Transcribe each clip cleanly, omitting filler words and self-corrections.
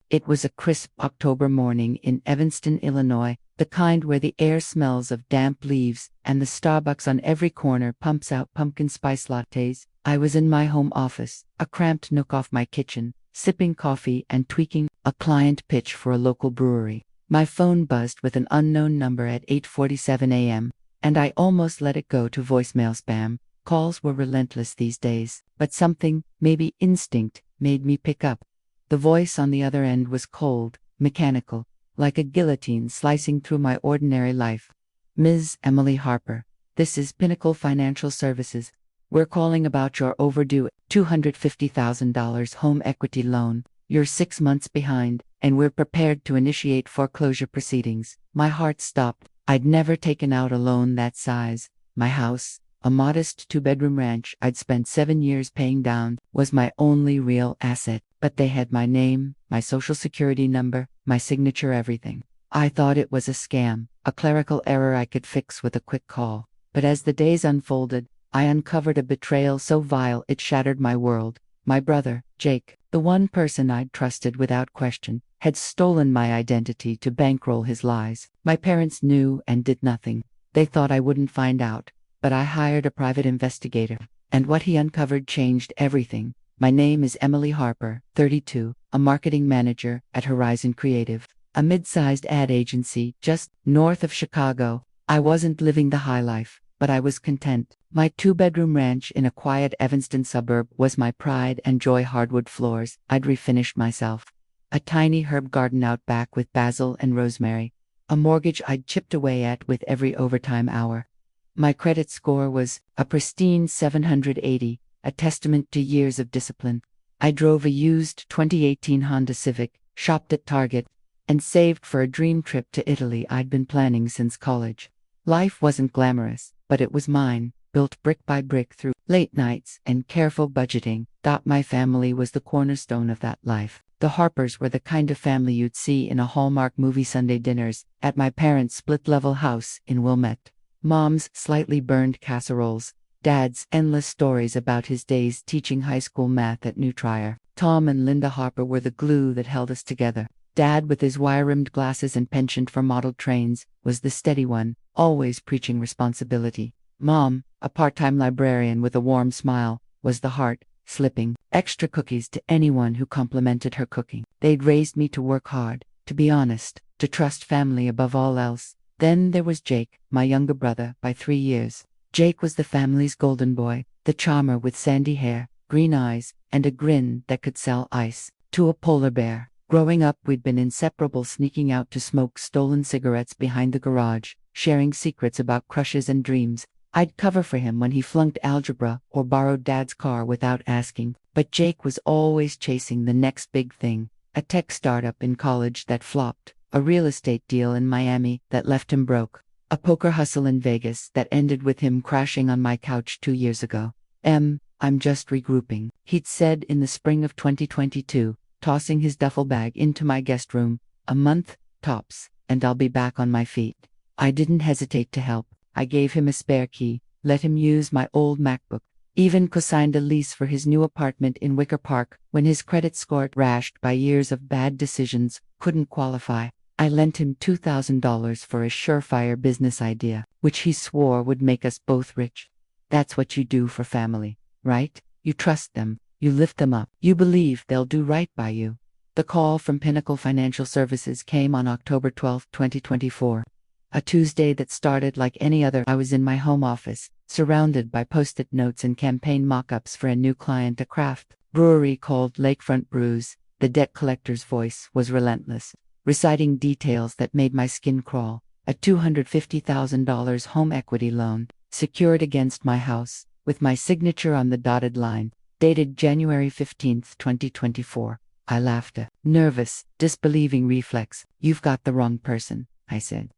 It was a crisp October morning in Evanston, Illinois, the kind where the air smells of damp leaves and the Starbucks on every corner pumps out pumpkin spice lattes. I was in my home office, a cramped nook off my kitchen, sipping coffee and tweaking a client pitch for a local brewery. My phone buzzed with an unknown number at 8:47 a.m., and I almost let it go to voicemail spam. Calls were relentless these days, but something, maybe instinct, made me pick up. The voice on the other end was cold, mechanical, like a guillotine slicing through my ordinary life. Ms. Emily Harper, this is Pinnacle Financial Services. We're calling about your overdue $250,000 home equity loan. You're 6 months behind, and we're prepared to initiate foreclosure proceedings. My heart stopped. I'd never taken out a loan that size. My house, a modest 2-bedroom ranch I'd spent 7 years paying down, was my only real asset. But they had my name, my social security number, my signature, everything. I thought it was a scam, a clerical error I could fix with a quick call. But as the days unfolded, I uncovered a betrayal so vile it shattered my world. My brother, Jake, the one person I'd trusted without question, had stolen my identity to bankroll his lies. My parents knew and did nothing. They thought I wouldn't find out, but I hired a private investigator, and what he uncovered changed everything. My name is Emily Harper, 32, a marketing manager at Horizon Creative, a mid-sized ad agency just north of Chicago. I wasn't living the high life, but I was content. My 2-bedroom ranch in a quiet Evanston suburb was my pride and joy. Hardwood floors I'd refinished myself, a tiny herb garden out back with basil and rosemary, a mortgage I'd chipped away at with every overtime hour. My credit score was a pristine 780, a testament to years of discipline. I drove a used 2018 Honda Civic, shopped at Target, and saved for a dream trip to Italy I'd been planning since college. Life wasn't glamorous, but it was mine, built brick by brick through late nights and careful budgeting. My family was the cornerstone of that life. The Harpers were the kind of family you'd see in a Hallmark movie Sunday dinners at my parents' split-level house in Wilmette. Mom's slightly burned casseroles, Dad's endless stories about his days teaching high school math at New Trier. Tom and Linda Harper were the glue that held us together. Dad, with his wire-rimmed glasses and penchant for model trains, was the steady one, always preaching responsibility. Mom, a part-time librarian with a warm smile, was the heart, slipping extra cookies to anyone who complimented her cooking. They'd raised me to work hard, to be honest, to trust family above all else. Then there was Jake, my younger brother by 3 years. Jake was the family's golden boy, the charmer with sandy hair, green eyes, and a grin that could sell ice to a polar bear. Growing up, we'd been inseparable, sneaking out to smoke stolen cigarettes behind the garage, sharing secrets about crushes and dreams. I'd cover for him when he flunked algebra or borrowed Dad's car without asking. But Jake was always chasing the next big thing, a tech startup in college that flopped, a real estate deal in Miami that left him broke, a poker hustle in Vegas that ended with him crashing on my couch 2 years ago. I'm just regrouping," he'd said in the spring of 2022, tossing his duffel bag into my guest room. "A month, tops, and I'll be back on my feet." I didn't hesitate to help. I gave him a spare key, let him use my old MacBook, even co-signed a lease for his new apartment in Wicker Park when his credit score, rashed by years of bad decisions, couldn't qualify. I lent him $2,000 for a surefire business idea, which he swore would make us both rich. That's what you do for family, right? You trust them, you lift them up, you believe they'll do right by you. The call from Pinnacle Financial Services came on October 12, 2024. A Tuesday that started like any other. I was in my home office, surrounded by post-it notes and campaign mock-ups for a new client, a craft brewery called Lakefront Brews. The debt collector's voice was relentless, reciting details that made my skin crawl. A $250,000 home equity loan, secured against my house, with my signature on the dotted line, dated January 15, 2024. I laughed, a nervous, disbelieving reflex. "You've got the wrong person," I said.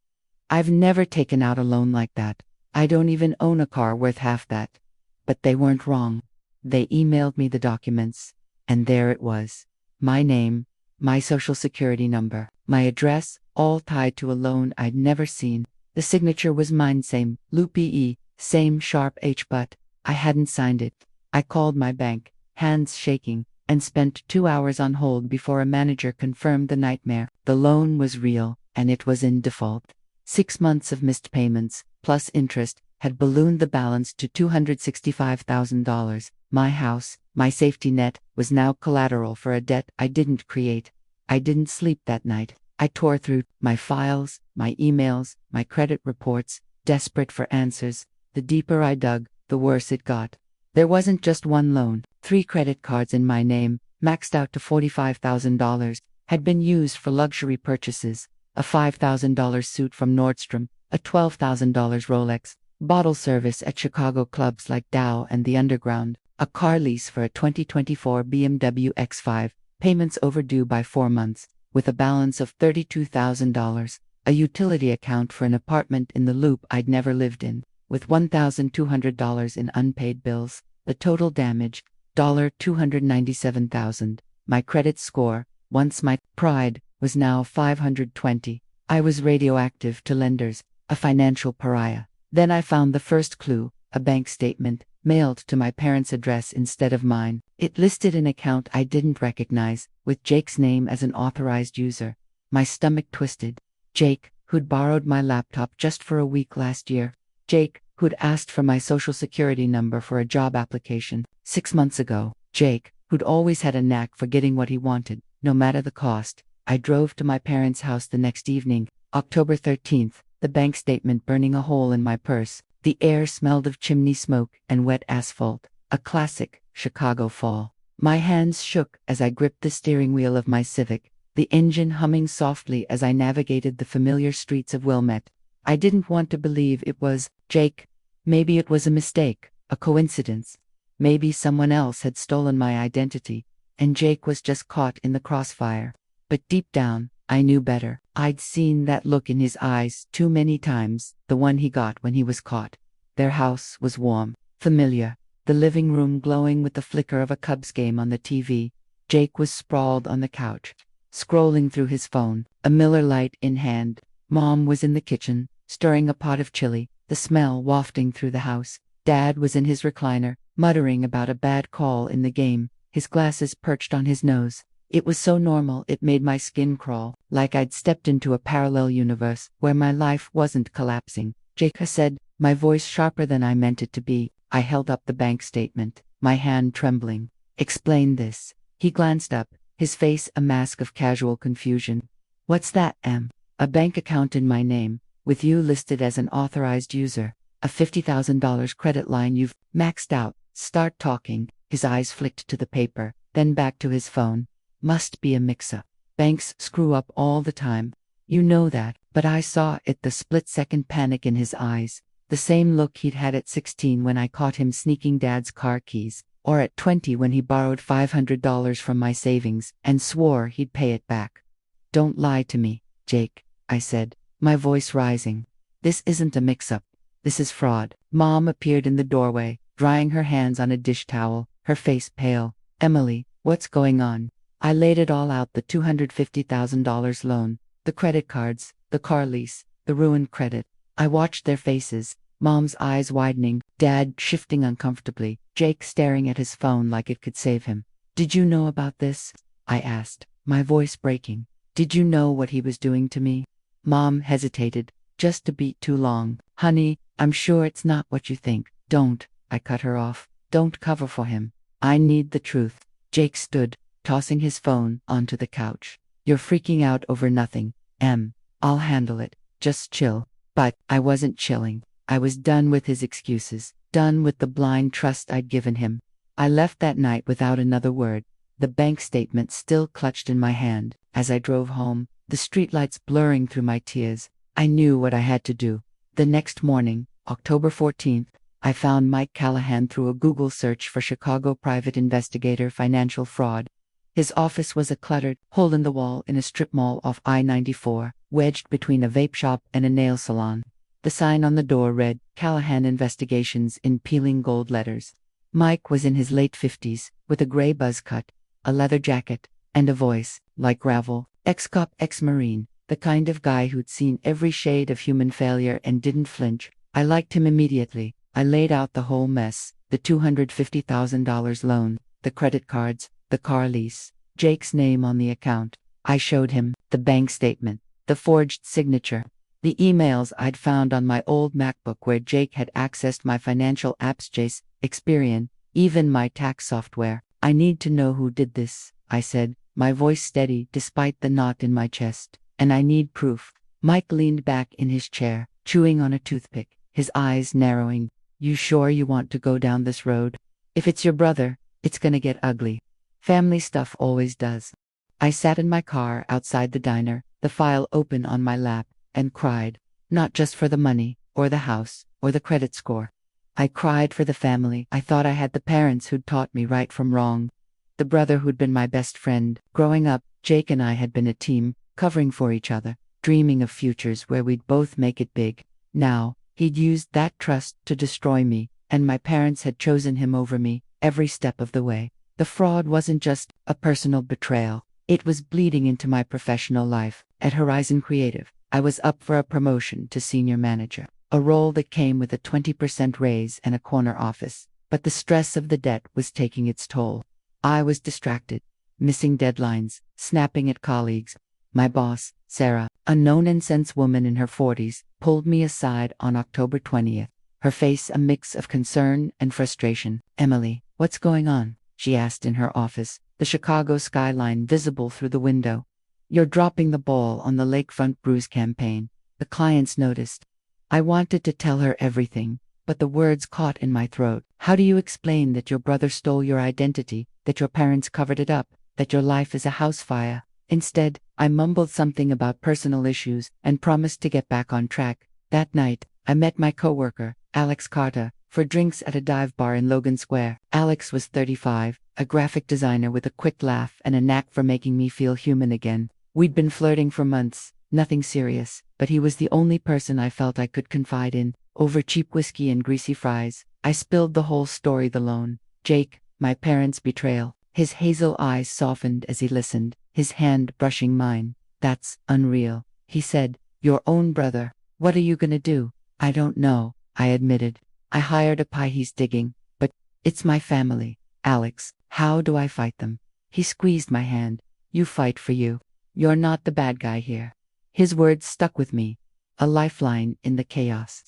"I've never taken out a loan like that. I don't even own a car worth half that." But they weren't wrong. They emailed me the documents, and there it was. My name, my social security number, my address, all tied to a loan I'd never seen. The signature was mine, same loopy E, same sharp H, but I hadn't signed it. I called my bank, hands shaking, and spent 2 hours on hold before a manager confirmed the nightmare. The loan was real, and it was in default. 6 months of missed payments, plus interest, had ballooned the balance to $265,000. My house, my safety net, was now collateral for a debt I didn't create. I didn't sleep that night. I tore through my files, my emails, my credit reports, desperate for answers. The deeper I dug, the worse it got. There wasn't just one loan. 3 credit cards in my name, maxed out to $45,000, had been used for luxury purchases. A $5,000 suit from Nordstrom, a $12,000 Rolex, bottle service at Chicago clubs like Dow and the Underground, a car lease for a 2024 BMW X5, payments overdue by 4 months, with a balance of $32,000, a utility account for an apartment in the Loop I'd never lived in, with $1,200 in unpaid bills, the total damage, $297,000. My credit score, once my pride, was now 520. I was radioactive to lenders, a financial pariah. Then I found the first clue, a bank statement, mailed to my parents' address instead of mine. It listed an account I didn't recognize, with Jake's name as an authorized user. My stomach twisted. Jake, who'd borrowed my laptop just for a week last year. Jake, who'd asked for my social security number for a job application 6 months ago. Jake, who'd always had a knack for getting what he wanted, no matter the cost. I drove to my parents' house the next evening, October 13th, the bank statement burning a hole in my purse. The air smelled of chimney smoke and wet asphalt, a classic Chicago fall. My hands shook as I gripped the steering wheel of my Civic, the engine humming softly as I navigated the familiar streets of Wilmette. I didn't want to believe it was Jake. Maybe it was a mistake, a coincidence. Maybe someone else had stolen my identity, and Jake was just caught in the crossfire. But deep down, I knew better. I'd seen that look in his eyes too many times, the one he got when he was caught. Their house was warm, familiar, the living room glowing with the flicker of a Cubs game on the TV. Jake was sprawled on the couch, scrolling through his phone, a Miller Lite in hand. Mom was in the kitchen, stirring a pot of chili, the smell wafting through the house. Dad was in his recliner, muttering about a bad call in the game, his glasses perched on his nose. It was so normal it made my skin crawl, like I'd stepped into a parallel universe where my life wasn't collapsing. Jake said, my voice sharper than I meant it to be. I held up the bank statement, my hand trembling. Explain this. He glanced up, his face a mask of casual confusion. What's that, Em? A bank account in my name, with you listed as an authorized user. A $50,000 credit line you've maxed out. Start talking. His eyes flicked to the paper, then back to his phone. Must be a mix-up. Banks screw up all the time. You know that, but I saw it, the split-second panic in his eyes. The same look he'd had at 16 when I caught him sneaking Dad's car keys, or at 20 when he borrowed $500 from my savings and swore he'd pay it back. Don't lie to me, Jake, I said, my voice rising. This isn't a mix-up. This is fraud. Mom appeared in the doorway, drying her hands on a dish towel, her face pale. Emily, what's going on? I laid it all out, the $250,000 loan, the credit cards, the car lease, the ruined credit. I watched their faces, Mom's eyes widening, Dad shifting uncomfortably, Jake staring at his phone like it could save him. Did you know about this? I asked, my voice breaking. Did you know what he was doing to me? Mom hesitated, just a beat too long. Honey, I'm sure it's not what you think. Don't, I cut her off. Don't cover for him. I need the truth. Jake stood, tossing his phone onto the couch. You're freaking out over nothing, Em. I'll handle it. Just chill. But I wasn't chilling. I was done with his excuses, done with the blind trust I'd given him. I left that night without another word, the bank statement still clutched in my hand. As I drove home, the streetlights blurring through my tears, I knew what I had to do. The next morning, October 14th, I found Mike Callahan through a Google search for Chicago private investigator financial fraud. His office was a cluttered hole in the wall in a strip mall off I-94, wedged between a vape shop and a nail salon. The sign on the door read, Callahan Investigations in peeling gold letters. Mike was in his late 50s, with a gray buzz cut, a leather jacket, and a voice, like gravel, ex-cop, ex-marine, the kind of guy who'd seen every shade of human failure and didn't flinch. I liked him immediately. I laid out the whole mess, the $250,000 loan, the credit cards, the car lease, Jake's name on the account. I showed him the bank statement, the forged signature, the emails I'd found on my old MacBook where Jake had accessed my financial apps, Jace, Experian, even my tax software. I need to know who did this, I said, my voice steady despite the knot in my chest. And I need proof. Mike leaned back in his chair, chewing on a toothpick, his eyes narrowing. You sure you want to go down this road? If it's your brother, it's gonna get ugly. Family stuff always does. I sat in my car outside the diner, the file open on my lap, and cried. Not just for the money, or the house, or the credit score. I cried for the family. I thought I had the parents who'd taught me right from wrong. The brother who'd been my best friend. Growing up, Jake and I had been a team, covering for each other, dreaming of futures where we'd both make it big. Now, he'd used that trust to destroy me, and my parents had chosen him over me, every step of the way. The fraud wasn't just a personal betrayal. It was bleeding into my professional life. At Horizon Creative, I was up for a promotion to senior manager, a role that came with a 20% raise and a corner office. But the stress of the debt was taking its toll. I was distracted, missing deadlines, snapping at colleagues. My boss, Sarah, a no-nonsense woman in her 40s, pulled me aside on October 20th, her face a mix of concern and frustration. Emily, what's going on? She asked in her office, the Chicago skyline visible through the window. You're dropping the ball on the Lakefront Brews campaign. The clients noticed. I wanted to tell her everything, but the words caught in my throat. How do you explain that your brother stole your identity, that your parents covered it up, that your life is a house fire? Instead, I mumbled something about personal issues and promised to get back on track. That night, I met my coworker, Alex Carter, for drinks at a dive bar in Logan Square. Alex was 35, a graphic designer with a quick laugh and a knack for making me feel human again. We'd been flirting for months, nothing serious, but he was the only person I felt I could confide in. Over cheap whiskey and greasy fries, I spilled the whole story. The loan, Jake, my parents' betrayal. His hazel eyes softened as he listened, his hand brushing mine. That's unreal, he said. Your own brother. What are you gonna do? I don't know, I admitted. I hired a pie he's digging, but it's my family. Alex, how do I fight them? He squeezed my hand. You fight for you. You're not the bad guy here. His words stuck with me, a lifeline in the chaos.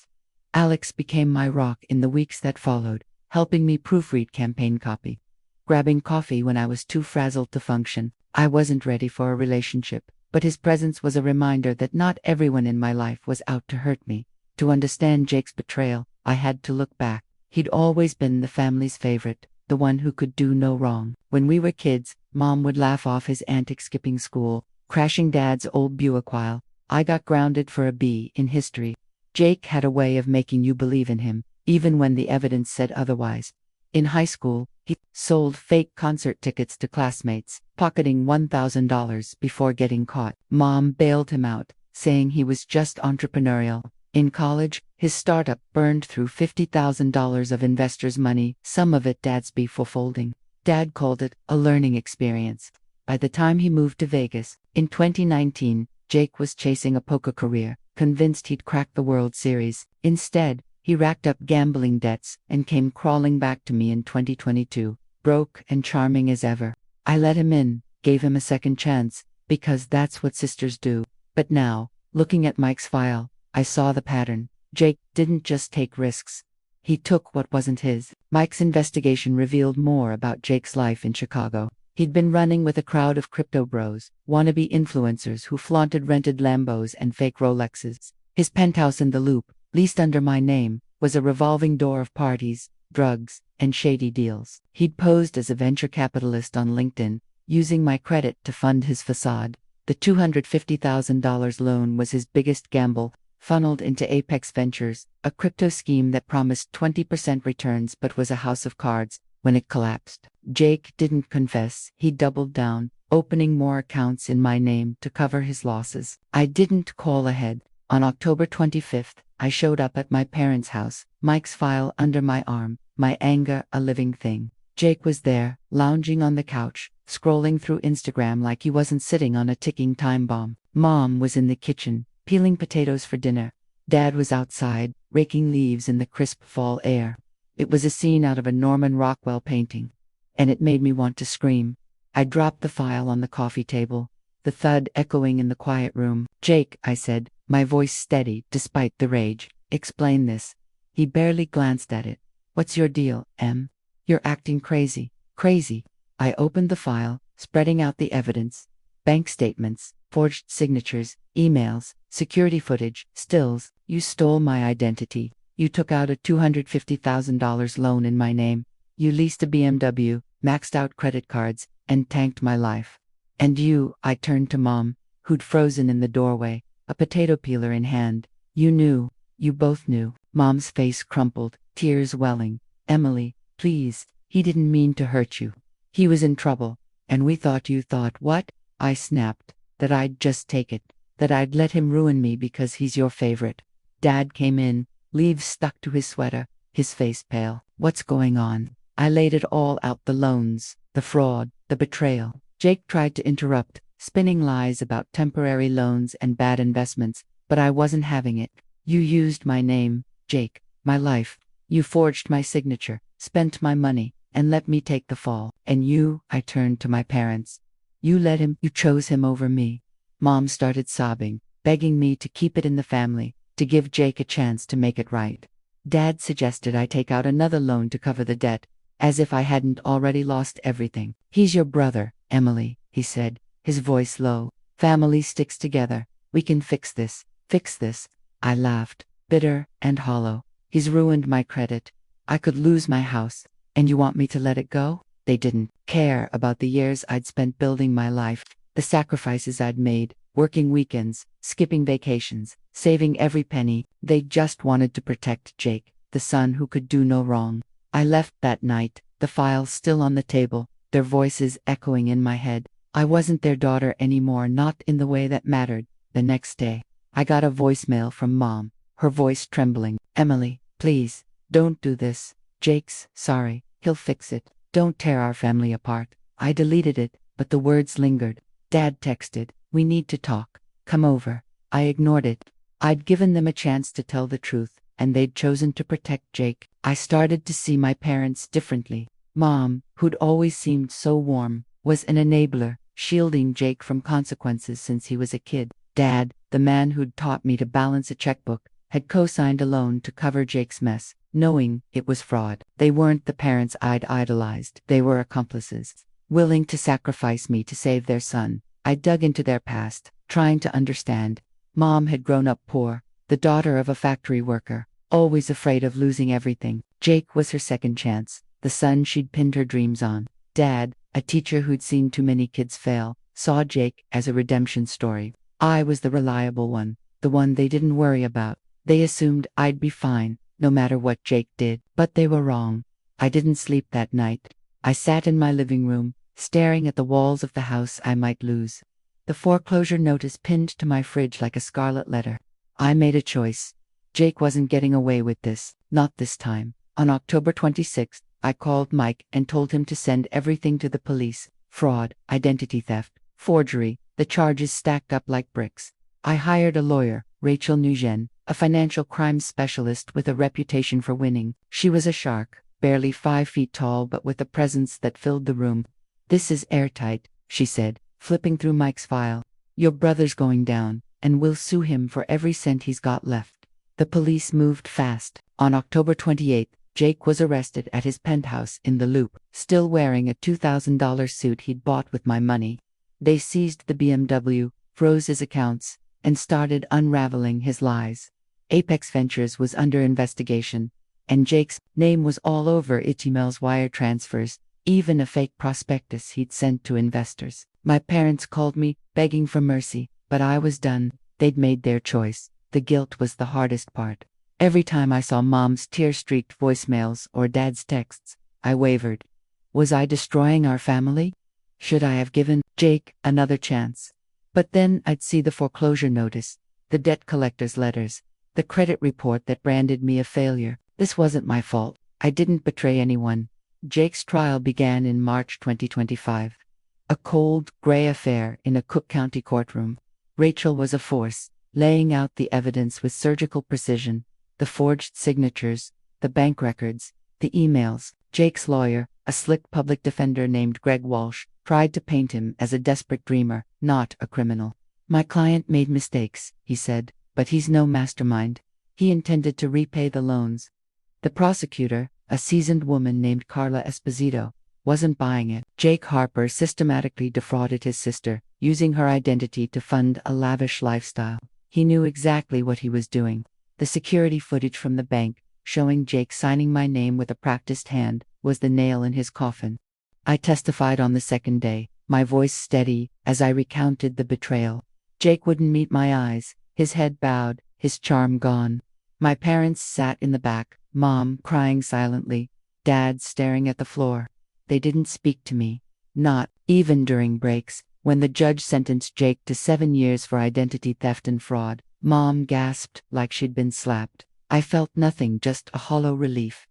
Alex became my rock in the weeks that followed, helping me proofread campaign copy. Grabbing coffee when I was too frazzled to function. I wasn't ready for a relationship, but his presence was a reminder that not everyone in my life was out to hurt me. To understand Jake's betrayal, I had to look back. He'd always been the family's favorite, the one who could do no wrong. When we were kids, Mom would laugh off his antics skipping school, crashing Dad's old Buick while I got grounded for a B in history. Jake had a way of making you believe in him, even when the evidence said otherwise. In high school, he sold fake concert tickets to classmates, pocketing $1,000 before getting caught. Mom bailed him out, saying he was just entrepreneurial. In college, his startup burned through $50,000 of investors' money, some of it Dad's before folding. Dad called it a learning experience. By the time he moved to Vegas, in 2019, Jake was chasing a poker career, convinced he'd crack the World Series. Instead, he racked up gambling debts and came crawling back to me in 2022, broke and charming as ever. I let him in, gave him a second chance, because that's what sisters do. But now, looking at Mike's file, I saw the pattern. Jake didn't just take risks. He took what wasn't his. Mike's investigation revealed more about Jake's life in Chicago. He'd been running with a crowd of crypto bros, wannabe influencers who flaunted rented Lambos and fake Rolexes. His penthouse in the Loop, leased under my name, was a revolving door of parties, drugs, and shady deals. He'd posed as a venture capitalist on LinkedIn, using my credit to fund his facade. The $250,000 loan was his biggest gamble, funneled into Apex Ventures, a crypto scheme that promised 20% returns but was a house of cards. When it collapsed, Jake didn't confess. He doubled down, opening more accounts in my name to cover his losses. I didn't call ahead. On October 25th, I showed up at my parents' house, Mike's file under my arm, my anger a living thing. Jake was there, lounging on the couch, scrolling through Instagram like he wasn't sitting on a ticking time bomb. Mom was in the kitchen, peeling potatoes for dinner. Dad was outside, raking leaves in the crisp fall air. It was a scene out of a Norman Rockwell painting, and it made me want to scream. I dropped the file on the coffee table, the thud echoing in the quiet room. "Jake," I said, my voice steady despite the rage. "Explain this." He barely glanced at it. "What's your deal, Em? You're acting crazy." "Crazy." I opened the file, spreading out the evidence. Bank statements, forged signatures, emails, security footage, stills. "You stole my identity. You took out a $250,000 loan in my name. You leased a BMW, maxed out credit cards, and tanked my life. And you," I turned to Mom, who'd frozen in the doorway, a potato peeler in hand. "You knew. You both knew." Mom's face crumpled, tears welling. "Emily, please, he didn't mean to hurt you. He was in trouble, and we thought you thought." "What?" I snapped. "That I'd just take it. That I'd let him ruin me because he's your favorite." Dad came in, leaves stuck to his sweater, his face pale. "What's going on?" I laid it all out: the loans, the fraud, the betrayal. Jake tried to interrupt, spinning lies about temporary loans and bad investments, but I wasn't having it. "You used my name, Jake, my life. You forged my signature, spent my money, and let me take the fall. And you," I turned to my parents, "you let him, you chose him over me." Mom started sobbing, begging me to keep it in the family, to give Jake a chance to make it right. Dad suggested I take out another loan to cover the debt, as if I hadn't already lost everything. "He's your brother, Emily," he said, his voice low. "Family sticks together. We can fix this, fix this." I laughed, bitter and hollow. "He's ruined my credit. I could lose my house. And you want me to let it go?" They didn't care about the years I'd spent building my life, the sacrifices I'd made, working weekends, skipping vacations, saving every penny. They just wanted to protect Jake, the son who could do no wrong. I left that night, the files still on the table, their voices echoing in my head. I wasn't their daughter anymore, not in the way that mattered. The next day, I got a voicemail from Mom, her voice trembling. "Emily, please, don't do this. Jake's sorry. He'll fix it. Don't tear our family apart." I deleted it, but the words lingered. Dad texted, "We need to talk. Come over." I ignored it. I'd given them a chance to tell the truth, and they'd chosen to protect Jake. I started to see my parents differently. Mom, who'd always seemed so warm, was an enabler, shielding Jake from consequences since he was a kid. Dad, the man who'd taught me to balance a checkbook, had co-signed a loan to cover Jake's mess, knowing it was fraud. They weren't the parents I'd idolized. They were accomplices, willing to sacrifice me to save their son. I dug into their past, trying to understand. Mom had grown up poor, the daughter of a factory worker, always afraid of losing everything. Jake was her second chance, the son she'd pinned her dreams on. Dad, a teacher who'd seen too many kids fail, saw Jake as a redemption story. I was the reliable one, the one they didn't worry about. They assumed I'd be fine, no matter what Jake did. But they were wrong. I didn't sleep that night. I sat in my living room, staring at the walls of the house I might lose. The foreclosure notice pinned to my fridge like a scarlet letter. I made a choice. Jake wasn't getting away with this, not this time. On October 26th, I called Mike and told him to send everything to the police. Fraud, identity theft, forgery, the charges stacked up like bricks. I hired a lawyer, Rachel Nugent, a financial crimes specialist with a reputation for winning. She was a shark, barely 5 feet tall but with a presence that filled the room. "This is airtight," she said, flipping through Mike's file. "Your brother's going down, and we'll sue him for every cent he's got left." The police moved fast. On October 28th, Jake was arrested at his penthouse in the Loop, still wearing a $2,000 suit he'd bought with my money. They seized the BMW, froze his accounts, and started unraveling his lies. Apex Ventures was under investigation, and Jake's name was all over its emails, wire transfers, even a fake prospectus he'd sent to investors. My parents called me, begging for mercy, but I was done. They'd made their choice. The guilt was the hardest part. Every time I saw Mom's tear-streaked voicemails or Dad's texts, I wavered. Was I destroying our family? Should I have given Jake another chance? But then I'd see the foreclosure notice, the debt collector's letters, the credit report that branded me a failure. This wasn't my fault. I didn't betray anyone. Jake's trial began in March 2025. A cold, gray affair in a Cook County courtroom. Rachel was a force, laying out the evidence with surgical precision. The forged signatures, the bank records, the emails. Jake's lawyer, A slick public defender named Greg Walsh tried to paint him as a desperate dreamer, not a criminal. My client made mistakes, he said, but he's no mastermind. He intended to repay the loans. The prosecutor, a seasoned woman named Carla Esposito, wasn't buying it. Jake Harper systematically defrauded his sister, using her identity to fund a lavish lifestyle. He knew exactly what he was doing. The security footage from the bank, showing Jake signing my name with a practiced hand, was the nail in his coffin. I testified on the second day, my voice steady, as I recounted the betrayal. Jake wouldn't meet my eyes, his head bowed, his charm gone. My parents sat in the back, Mom crying silently, Dad staring at the floor. They didn't speak to me, not even during breaks. When the judge sentenced Jake to 7 years for identity theft and fraud, Mom gasped like she'd been slapped. I felt nothing, just a hollow relief.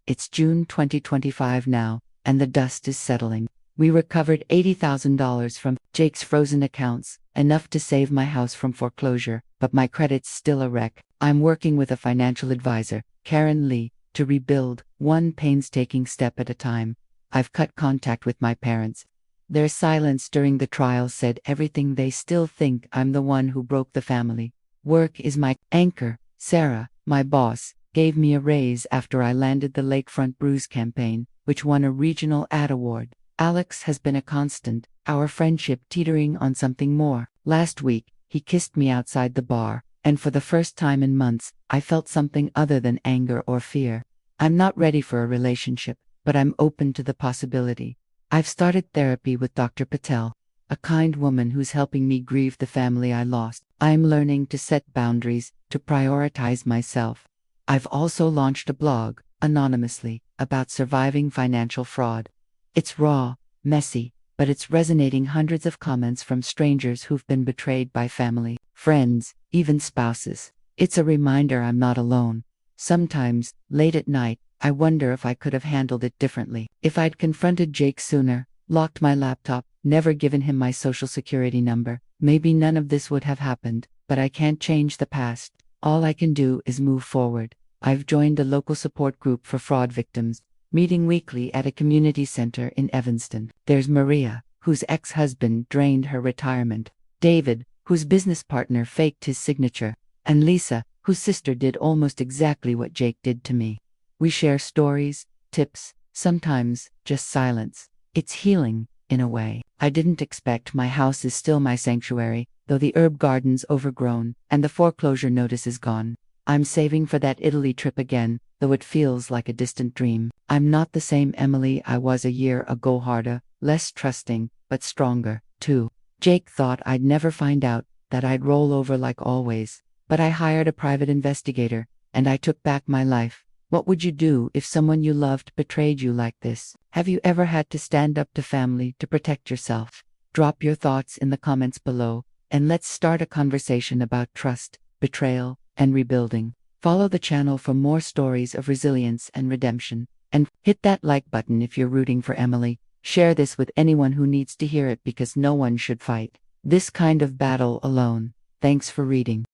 It's June 2025 now, and the dust is settling. We recovered $80,000 from Jake's frozen accounts, enough to save my house from foreclosure, but my credit's still a wreck. I'm working with a financial advisor, Karen Lee, to rebuild, one painstaking step at a time. I've cut contact with my parents. Their silence during the trial said everything. They still think I'm the one who broke the family. Work is my anchor. Sarah, my boss, gave me a raise after I landed the Lakefront Brews campaign, which won a regional ad award. Alex has been a constant, our friendship teetering on something more. Last week, he kissed me outside the bar, and for the first time in months, I felt something other than anger or fear. I'm not ready for a relationship, but I'm open to the possibility. I've started therapy with Dr. Patel, a kind woman who's helping me grieve the family I lost. I'm learning to set boundaries, to prioritize myself. I've also launched a blog, anonymously, about surviving financial fraud. It's raw, messy, but it's resonating. Hundreds of comments from strangers who've been betrayed by family, friends, even spouses. It's a reminder I'm not alone. Sometimes, late at night, I wonder if I could have handled it differently. If I'd confronted Jake sooner, locked my laptop, never given him my social security number, maybe none of this would have happened. But I can't change the past. All I can do is move forward. I've joined a local support group for fraud victims, meeting weekly at a community center in Evanston. There's Maria, whose ex-husband drained her retirement, David, whose business partner faked his signature, and Lisa, whose sister did almost exactly what Jake did to me. We share stories, tips, sometimes just silence. It's healing, in a way. I didn't expect. My house is still my sanctuary, though the herb garden's overgrown, and the foreclosure notice is gone. I'm saving for that Italy trip again, though it feels like a distant dream. I'm not the same Emily I was a year ago, harder, less trusting, but stronger, too. Jake thought I'd never find out, that I'd roll over like always. But I hired a private investigator, and I took back my life. What would you do if someone you loved betrayed you like this? Have you ever had to stand up to family to protect yourself? Drop your thoughts in the comments below, and let's start a conversation about trust, betrayal, and rebuilding. Follow the channel for more stories of resilience and redemption. And hit that like button if you're rooting for Emily. Share this with anyone who needs to hear it, because no one should fight this kind of battle alone. Thanks for reading.